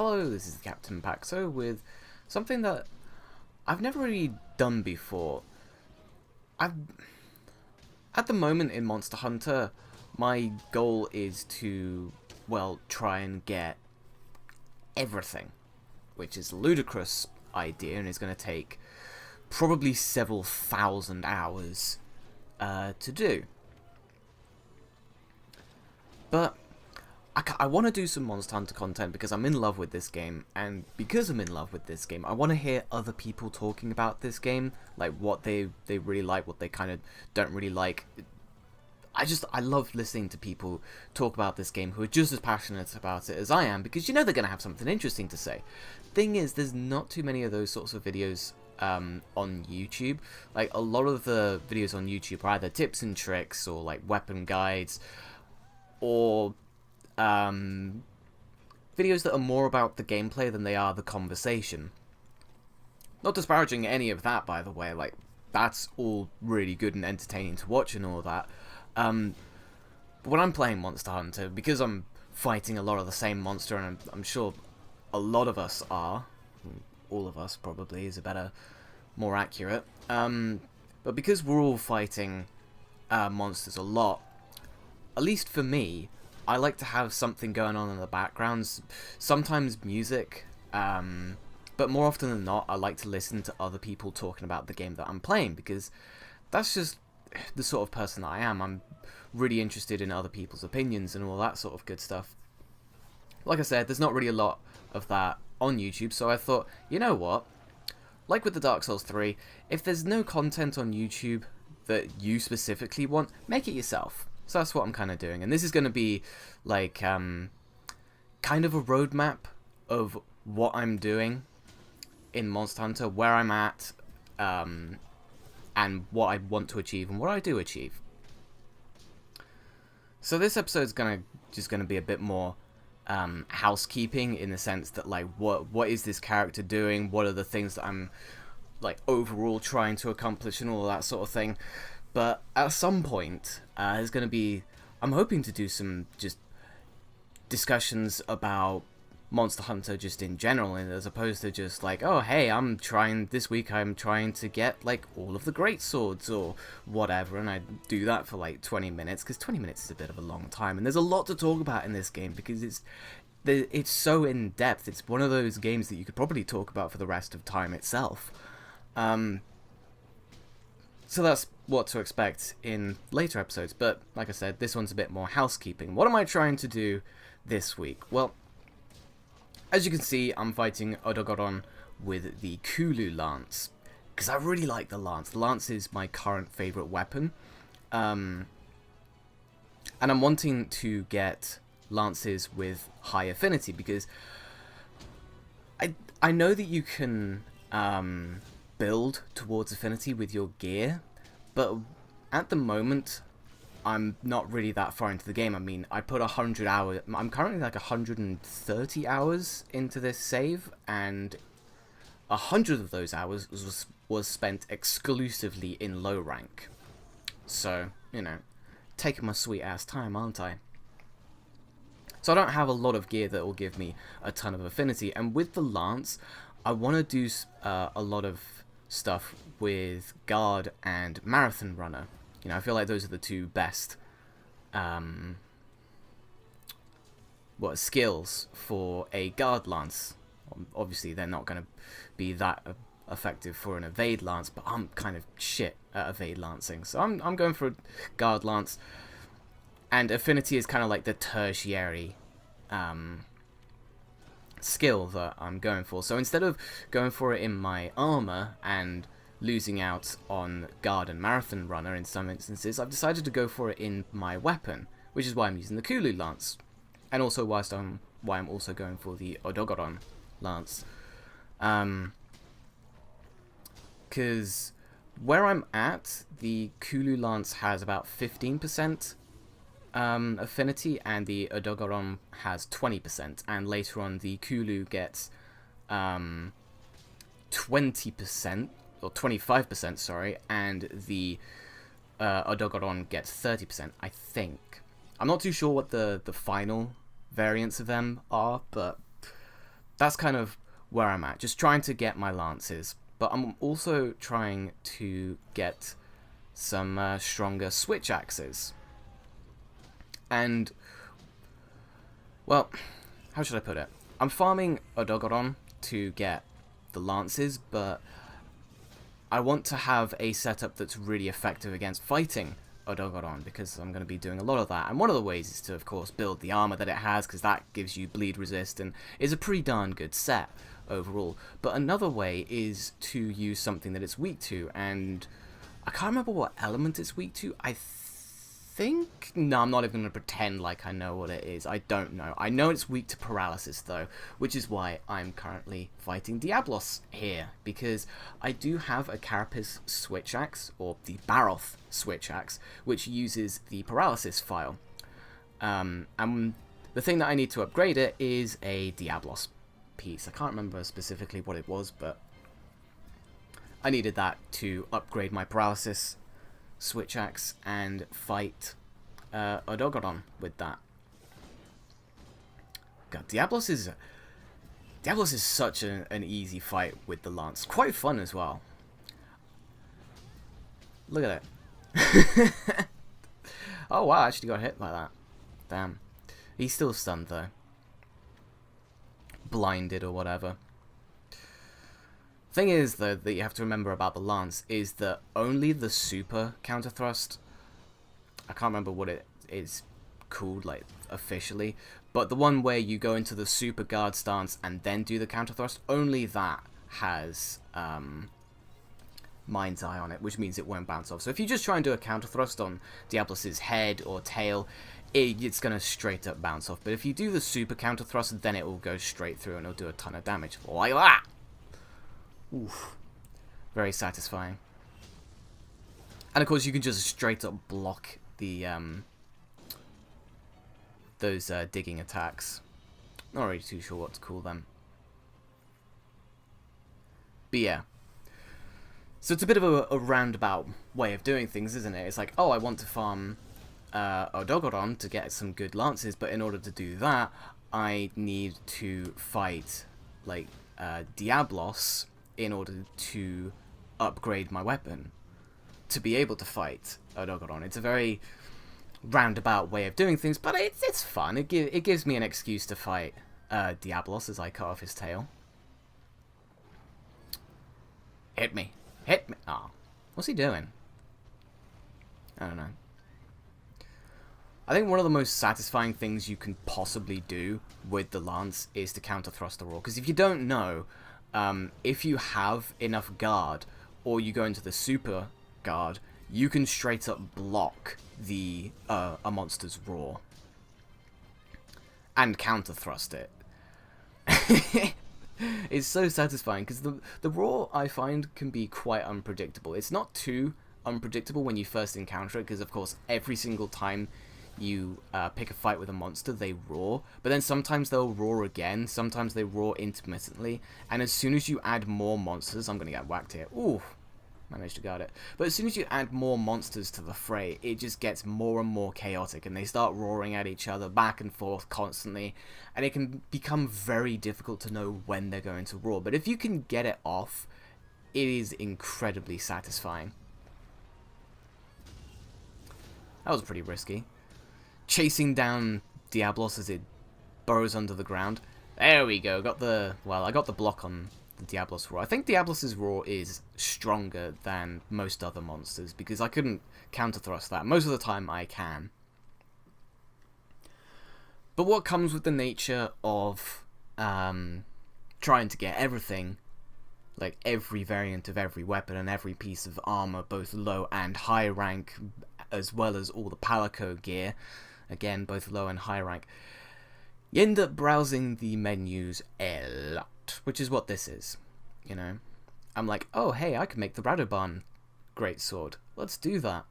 Hello, this is Captain Paxo with something that I've never really done before. I've At the moment in Monster Hunter, my goal is to, well, try and get everything, which is a ludicrous idea and is going to take probably several thousand hours to do. But I want to do some Monster Hunter content because I'm in love with this game, and because I'm in love with this game, I want to hear other people talking about this game, like what they really like, what they kind of don't really like. I love listening to people talk about this game who are just as passionate about it as I am, because you know they're going to have something interesting to say. Thing is, there's not too many of those sorts of videos on YouTube. Like, a lot of the videos on YouTube are either tips and tricks, or like weapon guides, or videos that are more about the gameplay than they are the conversation. Not disparaging any of that, by the way, like, that's all really good and entertaining to watch and all that. But when I'm playing Monster Hunter, because I'm fighting a lot of the same monster, and I'm sure a lot of us are, all of us probably is a better, more accurate, but because we're all fighting monsters a lot, at least for me, I like to have something going on in the background, sometimes music, but more often than not, I like to listen to other people talking about the game that I'm playing, because that's just the sort of person that I am. I'm really interested in other people's opinions and all that sort of good stuff. Like I said, there's not really a lot of that on YouTube, so I thought, you know what? Like with the Dark Souls 3, if there's no content on YouTube that you specifically want, make it yourself. So that's what I'm kind of doing, and this is going to be like kind of a roadmap of what I'm doing in Monster Hunter, where I'm at, and what I want to achieve and what I do achieve. So this episode's just gonna be a bit more housekeeping, in the sense that, like, what is this character doing? What are the things that I'm, like, overall trying to accomplish and all that sort of thing. But at some point, there's going to be, I'm hoping to do some just discussions about Monster Hunter just in general, and as opposed to just like, oh hey, this week I'm trying to get like all of the great swords or whatever, and I do that for like 20 minutes, because 20 minutes is a bit of a long time, and there's a lot to talk about in this game, because it's so in depth. It's one of those games that you could probably talk about for the rest of time itself. So that's what to expect in later episodes, but like I said, this one's a bit more housekeeping. What am I trying to do this week? Well, as you can see, I'm fighting Odogoron with the Kulu Lance, because I really like the Lance. The Lance is my current favourite weapon, and I'm wanting to get Lances with high affinity, because I know that you can build towards affinity with your gear, but at the moment I'm not really that far into the game. I mean, I put 100 hours, I'm currently like 130 hours into this save, and 100 of those hours was spent exclusively in low rank. So, you know, taking my sweet ass time, aren't I? So I don't have a lot of gear that will give me a ton of affinity, and with the Lance, I want to do a lot of stuff with Guard and Marathon Runner. You know, I feel like those are the two best skills for a Guard Lance. Obviously, they're not going to be that effective for an Evade Lance, but I'm kind of shit at Evade Lancing, so I'm going for a Guard Lance. And Affinity is kind of like the tertiary skill that I'm going for. So instead of going for it in my armor and losing out on Guard and Marathon Runner in some instances, I've decided to go for it in my weapon, which is why I'm using the Kulu Lance, and also why I'm also going for the Odogoron Lance. Because where I'm at, the Kulu Lance has about 15% affinity, and the Odogoron has 20%, and later on the Kulu gets 20%, or 25%, sorry, and the Odogoron gets 30%, I think. I'm not too sure what the final variants of them are, but that's kind of where I'm at. Just trying to get my lances. But I'm also trying to get some stronger switch axes. And, well, how should I put it? I'm farming Odogoron to get the lances, but I want to have a setup that's really effective against fighting Odogoron, because I'm going to be doing a lot of that. And one of the ways is to, of course, build the armor that it has, because that gives you bleed resist and is a pretty darn good set overall. But another way is to use something that it's weak to, and I can't remember what element it's weak to. I think... No, I'm not even going to pretend like I know what it is. I don't know. I know it's weak to paralysis, though, which is why I'm currently fighting Diablos here, because I do have a Carapace switch axe, or the Baroth switch axe, which uses the paralysis file. And the thing that I need to upgrade it is a Diablos piece. I can't remember specifically what it was, but I needed that to upgrade my paralysis switch axe and fight Odogoron with that. God, Diablos is such an easy fight with the lance. Quite fun as well. Look at it. Oh wow, I actually got hit by that. Damn. He's still stunned though. Blinded or whatever. Thing is, though, that you have to remember about the lance is that only the super counter thrust, I can't remember what it is called, like, officially, but the one where you go into the super guard stance and then do the counter thrust, only that has Mind's Eye on it, which means it won't bounce off. So if you just try and do a counter thrust on Diablos' head or tail, it's going to straight up bounce off. But if you do the super counter thrust, then it will go straight through and it'll do a ton of damage. Like that! Oof. Very satisfying. And of course you can just straight up block the those digging attacks. Not really too sure what to call them. But yeah. So it's a bit of a roundabout way of doing things, isn't it? It's like, oh, I want to farm Odogoron to get some good lances, but in order to do that, I need to fight, like, Diablos in order to upgrade my weapon to be able to fight Odogoron. It's a very roundabout way of doing things, but it's fun. It gives me an excuse to fight Diablos as I cut off his tail. Hit me. Hit me. Oh, what's he doing? I don't know. I think one of the most satisfying things you can possibly do with the lance is to counter thrust the roar. Because if you don't know, if you have enough guard, or you go into the super guard, you can straight up block the a monster's roar and counter thrust it. It's so satisfying because the roar, I find, can be quite unpredictable. It's not too unpredictable when you first encounter it, because of course every single time you pick a fight with a monster, they roar, but then sometimes they'll roar again, sometimes they roar intermittently, and as soon as you add more monsters, I'm gonna get whacked here, ooh, managed to guard it, but as soon as you add more monsters to the fray, it just gets more and more chaotic, and they start roaring at each other back and forth constantly, and it can become very difficult to know when they're going to roar, but if you can get it off, it is incredibly satisfying. That was pretty risky. Chasing down Diablos as it burrows under the ground. There we go. I got the block on the Diablos roar. I think Diablos' roar is stronger than most other monsters because I couldn't counter thrust that. Most of the time I can. But what comes with the nature of trying to get everything, like every variant of every weapon and every piece of armor, both low and high rank, as well as all the Palico gear, again, both low and high rank, you end up browsing the menus a lot, which is what this is, you know. I'm like, oh, hey, I can make the Radoban greatsword. Let's do that.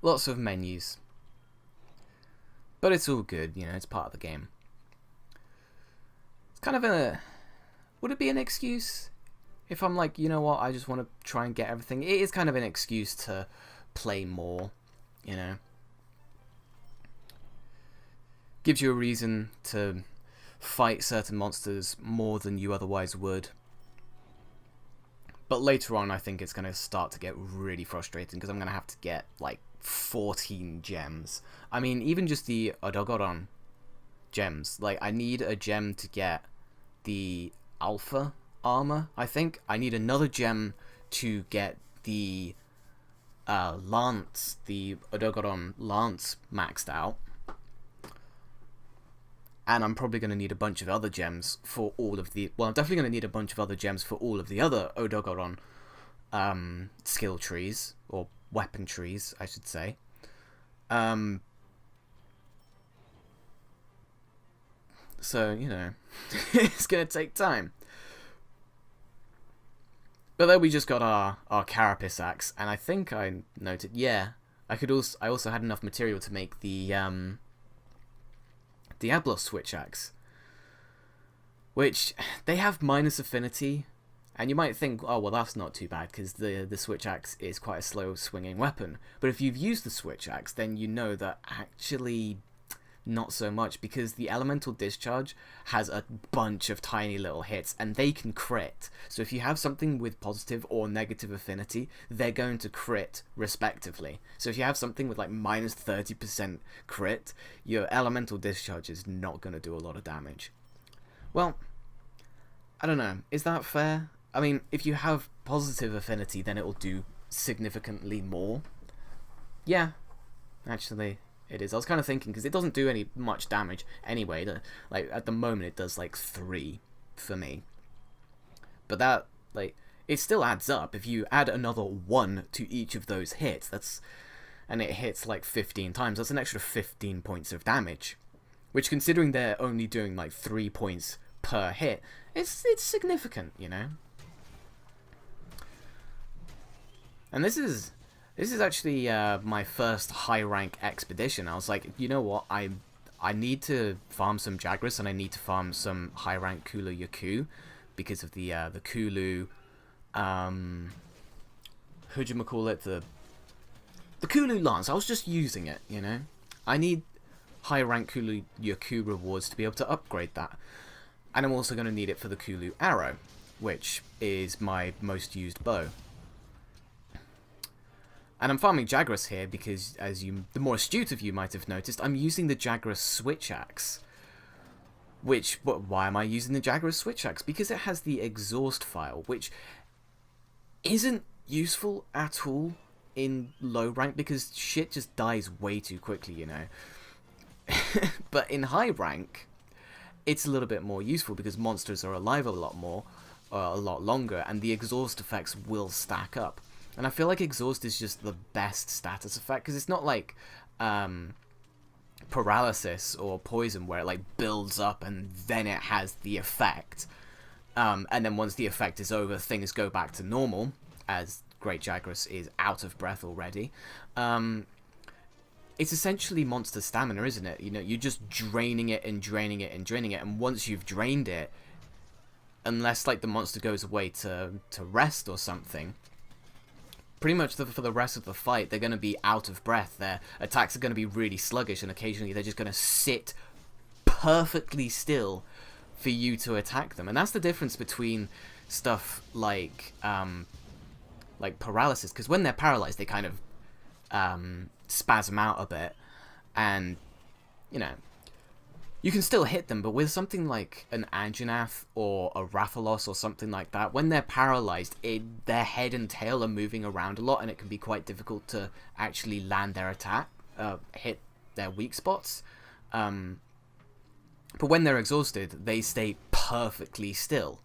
Lots of menus. But it's all good, you know, it's part of the game. It's kind of a... Would it be an excuse? If I'm like, you know what, I just want to try and get everything. It is kind of an excuse to play more, you know. Gives you a reason to fight certain monsters more than you otherwise would. But later on, I think it's going to start to get really frustrating because I'm going to have to get like 14 gems. I mean, even just the Odogoron gems. Like, I need a gem to get the Alpha armor, I think. I need another gem to get the Lance, the Odogoron Lance maxed out. And I'm probably going to need a bunch of other gems for all of the... Well, I'm definitely going to need a bunch of other gems for all of the other Odogoron skill trees, or weapon trees, I should say. So, you know, it's going to take time. But then we just got our Carapace axe, and I think I noted, yeah, I also had enough material to make the Diablo switch axe, which they have minus affinity, and you might think, oh well, that's not too bad because the switch axe is quite a slow swinging weapon. But if you've used the switch axe, then you know that actually not so much, because the elemental discharge has a bunch of tiny little hits and they can crit. So if you have something with positive or negative affinity, they're going to crit respectively. So if you have something with like minus 30% crit, your elemental discharge is not going to do a lot of damage. Well, I don't know, is that fair? I mean, if you have positive affinity, then it will do significantly more. Yeah, actually it is. I was kind of thinking, because it doesn't do any much damage anyway. Like, at the moment it does like 3 for me. But that, like, it still adds up. If you add another 1 to each of those hits, and it hits like 15 times, that's an extra 15 points of damage. Which, considering they're only doing like 3 points per hit, it's significant, you know? And this is actually my first high rank expedition. I was like, you know what, I need to farm some Jagras, and I need to farm some high rank Kulu Yaku because of the Kulu, whatchamacallit, the Kulu Lance. I was just using it, you know. I need high rank Kulu Yaku rewards to be able to upgrade that, and I'm also going to need it for the Kulu Arrow, which is my most used bow. And I'm farming Jagras here because, as the more astute of you might have noticed, I'm using the Jagras switch axe. Why am I using the Jagras switch axe? Because it has the exhaust file, which isn't useful at all in low rank because shit just dies way too quickly, you know. But in high rank, it's a little bit more useful because monsters are alive a lot more, a lot longer, and the exhaust effects will stack up. And I feel like exhaust is just the best status effect, because it's not like paralysis or poison where it like builds up and then it has the effect. And then once the effect is over, things go back to normal, as Great Jagras is out of breath already. It's essentially monster stamina, isn't it? You know, you're just draining it and draining it and draining it, and once you've drained it, unless like the monster goes away to rest or something, pretty much for the rest of the fight, they're going to be out of breath. Their attacks are going to be really sluggish, and occasionally they're just going to sit perfectly still for you to attack them. And that's the difference between stuff like paralysis, because when they're paralyzed, they kind of spasm out a bit, and, you know, you can still hit them, but with something like an Anjanath or a Rathalos or something like that, when they're paralyzed, their head and tail are moving around a lot, and it can be quite difficult to actually land their attack, hit their weak spots. But when they're exhausted, they stay perfectly still,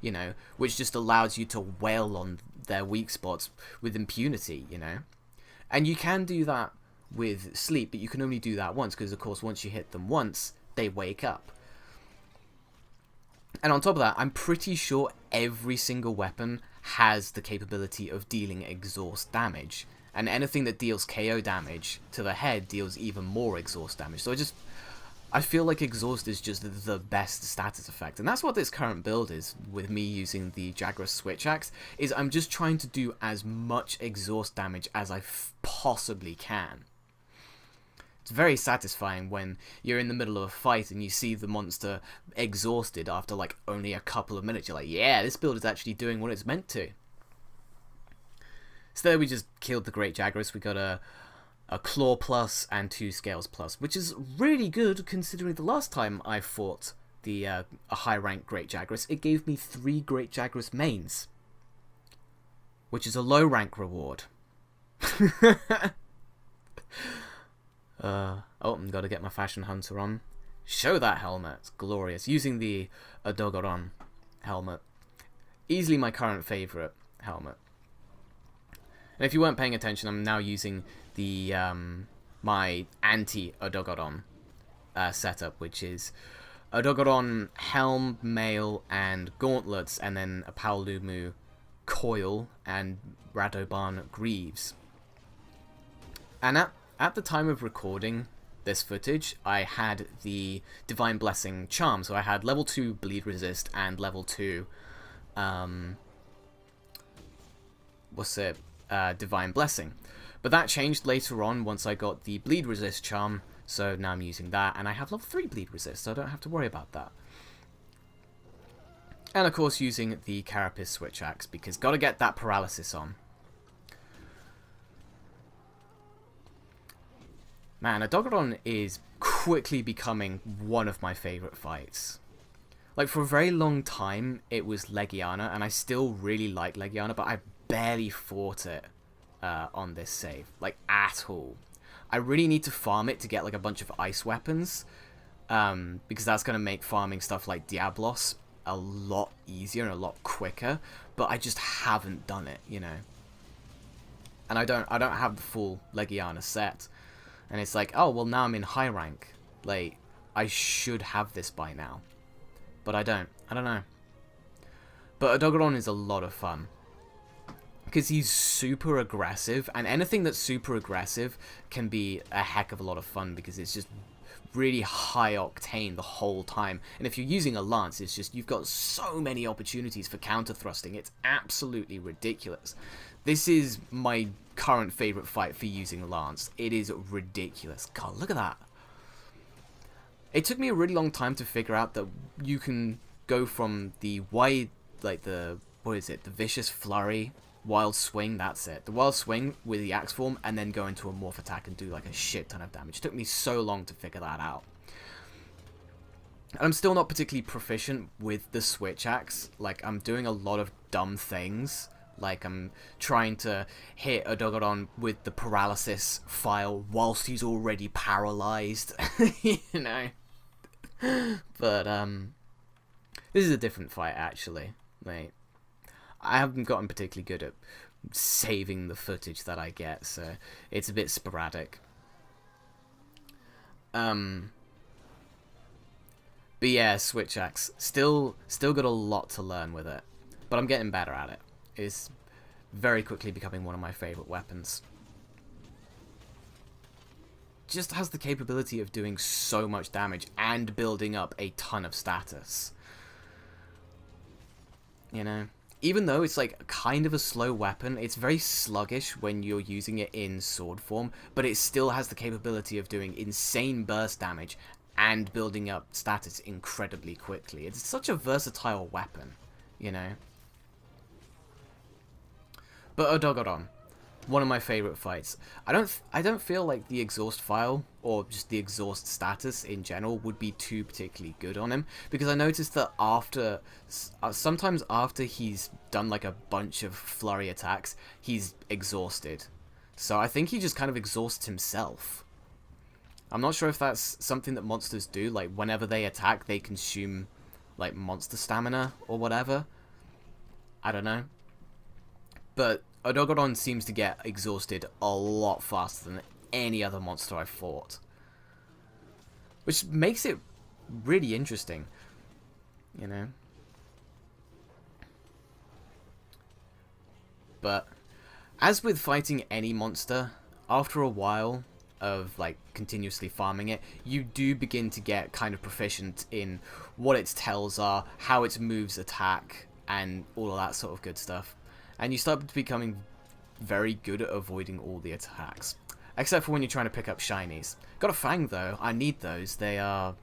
you know, which just allows you to wail on their weak spots with impunity, you know. And you can do that with sleep, but you can only do that once, because of course once you hit them once, they wake up. And on top of that, I'm pretty sure every single weapon has the capability of dealing exhaust damage, and anything that deals KO damage to the head deals even more exhaust damage. So I feel like exhaust is just the best status effect, and that's what this current build is with me using the Jagras switch axe. Is I'm just trying to do as much exhaust damage as I possibly can. It's very satisfying when you're in the middle of a fight and you see the monster exhausted after like only a couple of minutes. You're like, yeah, this build is actually doing what it's meant to. So there we just killed the Great Jagras. We got a Claw plus and 2 Scales plus, which is really good considering the last time I fought a high rank Great Jagras, it gave me 3 Great Jagras mains, which is a low rank reward. I'm gotta get my Fashion Hunter on. Show that helmet, it's glorious. Using the Adogaron helmet. Easily my current favourite helmet. And if you weren't paying attention, I'm now using the my anti-Adogaron setup, which is Adogaron helm, mail, and gauntlets, and then a Paolumu coil and Radoban greaves. And at the time of recording this footage, I had the Divine Blessing charm, so I had level 2 bleed resist and level 2 Divine Blessing. But that changed later on once I got the bleed resist charm, so now I'm using that, and I have level 3 bleed resist, so I don't have to worry about that. And of course using the Carapace switch axe, because gotta get that paralysis on. Man, Adogaron is quickly becoming one of my favourite fights. Like, for a very long time, it was Legiana, and I still really like Legiana, but I barely fought it on this save. Like, at all. I really need to farm it to get, like, a bunch of ice weapons, because that's going to make farming stuff like Diablos a lot easier and a lot quicker, but I just haven't done it, you know. And I don't have the full Legiana set. And it's like, oh, well, now I'm in high rank. Like, I should have this by now. But I don't. I don't know. But Adogaron is a lot of fun. Because he's super aggressive. And anything that's super aggressive can be a heck of a lot of fun. Because it's just really high octane the whole time. And if you're using a lance, it's just, you've got so many opportunities for counter thrusting. It's absolutely ridiculous. This is my current favourite fight for using lance. It is ridiculous. God, look at that. It took me a really long time to figure out that you can go from the wide, like the Vicious Flurry, Wild Swing, that's it. The Wild Swing with the axe form, and then go into a morph attack and do like a shit ton of damage. It took me so long to figure that out. And I'm still not particularly proficient with the switch axe. Like, I'm doing a lot of dumb things. Like, I'm trying to hit Adogaron with the paralysis file whilst he's already paralyzed, you know. But, this is a different fight, actually. Like, I haven't gotten particularly good at saving the footage that I get, so it's a bit sporadic. But yeah, switch axe. Still got a lot to learn with it, but I'm getting better at it. It's very quickly becoming one of my favourite weapons. Just has the capability of doing so much damage and building up a ton of status. You know? Even though it's like kind of a slow weapon, it's very sluggish when you're using it in sword form, but it still has the capability of doing insane burst damage and building up status incredibly quickly. It's such a versatile weapon, you know? But Adogaron, one of my favourite fights. I don't feel like the exhaust file, or just the exhaust status in general, would be too particularly good on him, because I noticed that sometimes after he's done like a bunch of flurry attacks, he's exhausted. So I think he just kind of exhausts himself. I'm not sure if that's something that monsters do, like whenever they attack they consume like monster stamina or whatever. I don't know. But Adogaron seems to get exhausted a lot faster than any other monster I've fought. Which makes it really interesting, you know? But as with fighting any monster, after a while of like continuously farming it, you do begin to get kind of proficient in what its tells are, how its moves attack, and all of that sort of good stuff. And you start becoming very good at avoiding all the attacks. Except for when you're trying to pick up shinies. Got a Fang though, I need those. They are...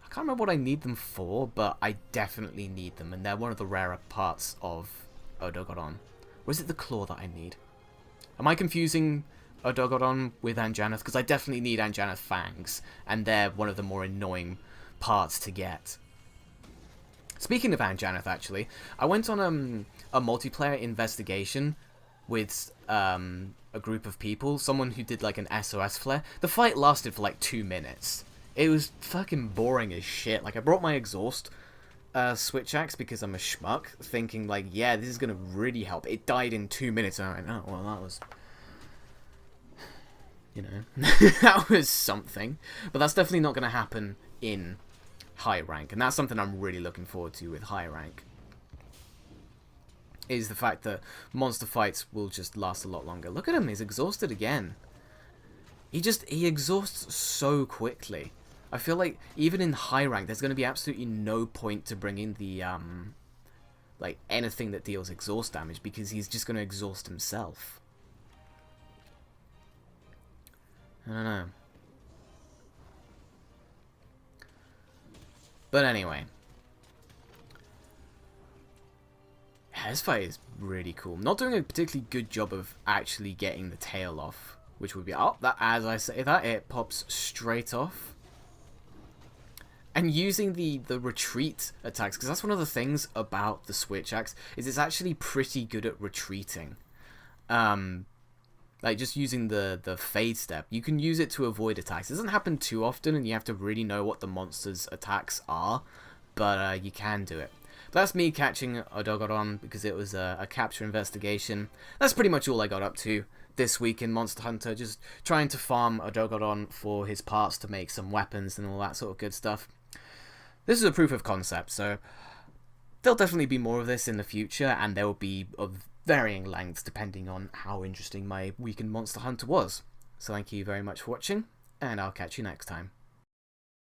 I can't remember what I need them for, but I definitely need them, and they're one of the rarer parts of Odogodon. Or is it the claw that I need? Am I confusing Odogodon with Anjanath? Because I definitely need Anjanath fangs, and they're one of the more annoying parts to get. Speaking of Anjanath, actually, I went on a multiplayer investigation with a group of people, someone who did like an SOS flare. The fight lasted for like 2 minutes. It was fucking boring as shit. Like, I brought my exhaust switch axe because I'm a schmuck, thinking like, yeah, this is gonna really help. It died in 2 minutes, and I went, oh, well, that was... You know, that was something. But that's definitely not gonna happen in high rank, and that's something I'm really looking forward to with high rank. Is the fact that monster fights will just last a lot longer. Look at him, he's exhausted again. He exhausts so quickly. I feel like even in high rank, there's going to be absolutely no point to bring in the, like, anything that deals exhaust damage, because he's just going to exhaust himself. I don't know. But anyway. Yeah, this fight is really cool. Not doing a particularly good job of actually getting the tail off, which would be... Oh, that, as I say that, it pops straight off. And using the retreat attacks, because that's one of the things about the switch axe, is it's actually pretty good at retreating. Like, just using the fade step, you can use it to avoid attacks. It doesn't happen too often, and you have to really know what the monster's attacks are, but you can do it. But that's me catching Odogodon, because it was a capture investigation. That's pretty much all I got up to this week in Monster Hunter, just trying to farm Odogodon for his parts to make some weapons and all that sort of good stuff. This is a proof of concept, so there'll definitely be more of this in the future, and there will be of varying lengths depending on how interesting my week in Monster Hunter was. So thank you very much for watching, and I'll catch you next time.